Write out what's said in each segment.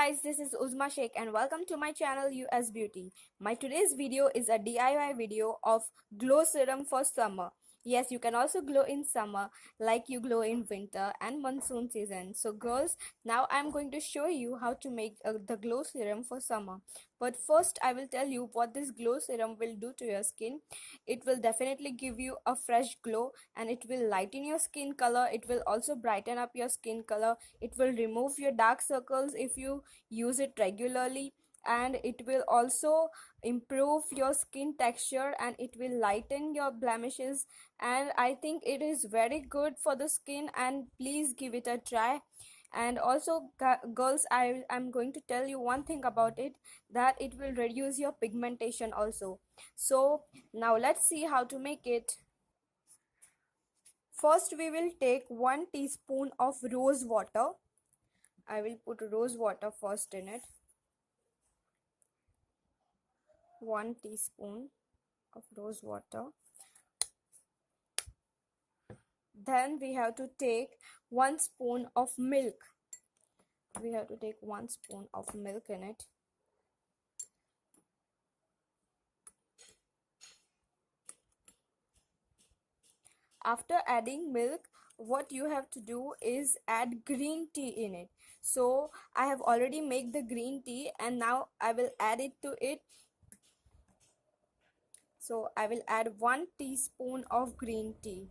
guys, this is Uzma Sheikh and welcome to my channel U.S Beauty. My today's video is a DIY video of glow serum for summer. Yes, you can also glow in summer like you glow in winter and monsoon season. So girls, now I'm going to show you how to make the glow serum for summer. But first I will tell you what this glow serum will do to your skin. It will definitely give you a fresh glow and it will lighten your skin color. It will also brighten up your skin color. It will remove your dark circles if you use it regularly, and it will also improve your skin texture and it will lighten your blemishes, and I think it is very good for the skin, and please give it a try. And also girls, I'm going to tell you one thing about it, that it will reduce your pigmentation also. So now let's see how to make it. First we will take 1 teaspoon of rose water. I will put rose water first in it. 1 teaspoon of rose water. Then we have to take 1 spoon of milk. We have to take 1 spoon of milk in it. After adding milk, what you have to do is add green tea in it. So I have already made the green tea and now I will add it to it. So I will add 1 teaspoon of green tea.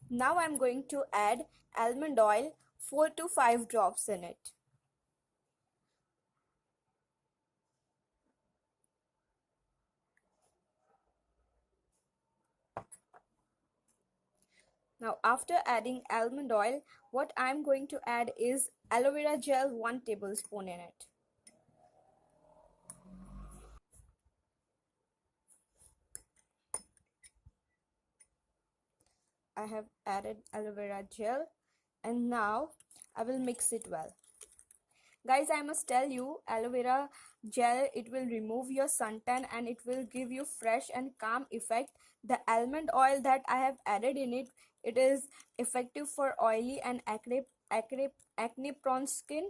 Now I'm going to add almond oil, 4 to 5 drops in it. Now after adding almond oil, what I'm going to add is aloe vera gel, 1 tablespoon in it. I have added aloe vera gel and now I will mix it well. Guys, I must tell you, aloe vera gel, it will remove your suntan and it will give you fresh and calm effect. The almond oil that I have added in it, it is effective for oily and acne prone skin.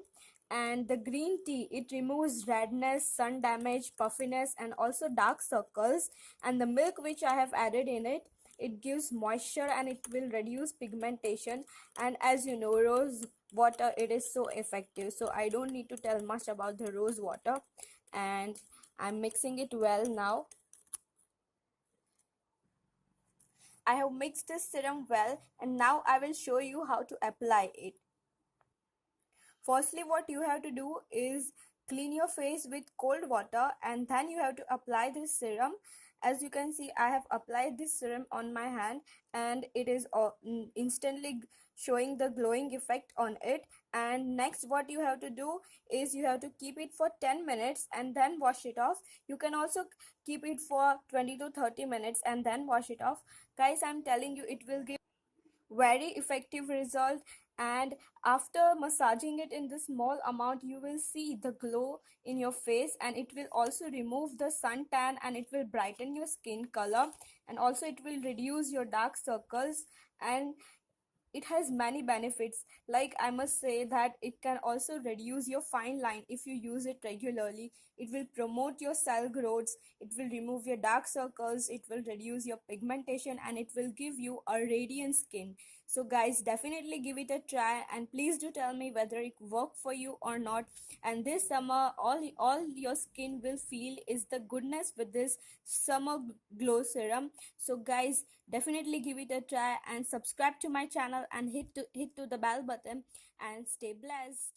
And the green tea, it removes redness, sun damage, puffiness and also dark circles. And the milk which I have added in it, it gives moisture and it will reduce pigmentation. And as you know, rose water, it is so effective, so I don't need to tell much about the rose water. And I'm mixing it well now. I have mixed the serum well and now I will show you how to apply it. Firstly, what you have to do is clean your face with cold water and then you have to apply this serum. As you can see, I have applied this serum on my hand and it is instantly showing the glowing effect on it. And next what you have to do is you have to keep it for 10 minutes and then wash it off. You can also keep it for 20 to 30 minutes and then wash it off. Guys, I'm telling you, it will give very effective result. And after massaging it in the small amount, you will see the glow in your face, and it will also remove the suntan and it will brighten your skin color, and also it will reduce your dark circles. And it has many benefits, like I must say that it can also reduce your fine line if you use it regularly. It will promote your cell growths, it will remove your dark circles, it will reduce your pigmentation and it will give you a radiant skin. So guys, definitely give it a try and please do tell me whether it worked for you or not. And this summer, all your skin will feel is the goodness with this summer glow serum. So guys, definitely give it a try and subscribe to my channel and hit to the bell button and stay blessed.